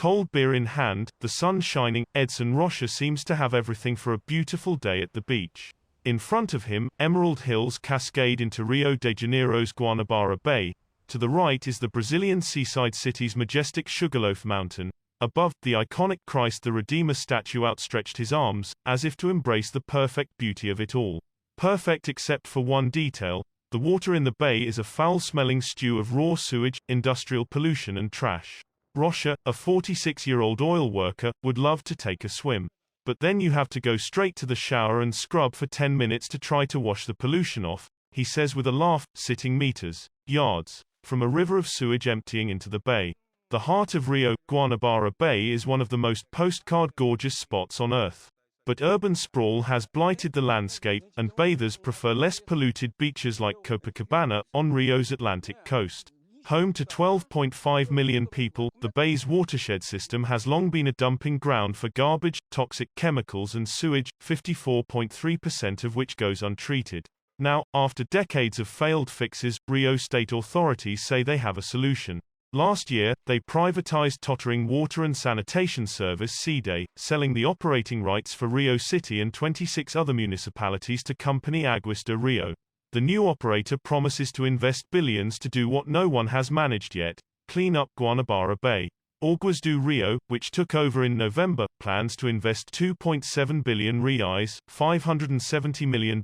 Cold beer in hand, the sun shining, Edson Rocha seems to have everything for a beautiful day at the beach. In front of him, emerald hills cascade into Rio de Janeiro's Guanabara Bay. To the right is the Brazilian seaside city's majestic Sugarloaf Mountain. Above, the iconic Christ the Redeemer statue outstretched his arms, as if to embrace the perfect beauty of it all. Perfect except for one detail: the water in the bay is a foul-smelling stew of raw sewage, industrial pollution and trash. Rocha, a 46-year-old oil worker, would love to take a swim. But then you have to go straight to the shower and scrub for 10 minutes to try to wash the pollution off, he says with a laugh, sitting meters, yards, from a river of sewage emptying into the bay. The heart of Rio, Guanabara Bay is one of the most postcard gorgeous spots on Earth. But urban sprawl has blighted the landscape, and bathers prefer less polluted beaches like Copacabana, on Rio's Atlantic coast. Home to 12.5 million people, the bay's watershed system has long been a dumping ground for garbage, toxic chemicals and sewage, 54.3% of which goes untreated. Now, after decades of failed fixes, Rio state authorities say they have a solution. Last year, they privatized tottering water and sanitation service CDE, selling the operating rights for Rio City and 26 other municipalities to company Aguas de Rio. The new operator promises to invest billions to do what no one has managed yet: clean up Guanabara Bay. Aguas do Rio, which took over in November, plans to invest 2.7 billion reais, $570 million,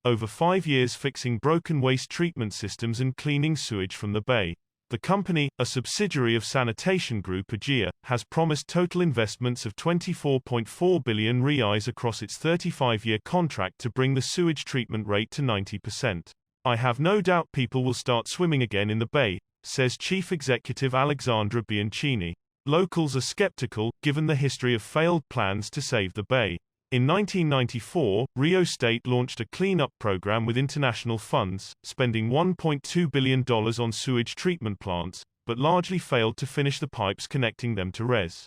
over 5 years fixing broken waste treatment systems and cleaning sewage from the bay. The company, a subsidiary of Sanitation Group Aegea, has promised total investments of 24.4 billion reais across its 35-year contract to bring the sewage treatment rate to 90%. I have no doubt people will start swimming again in the bay, says Chief Executive Alexandra Bianchini. Locals are skeptical, given the history of failed plans to save the bay. In 1994, Rio State launched a cleanup program with international funds, spending $1.2 billion on sewage treatment plants, but largely failed to finish the pipes connecting them to Res.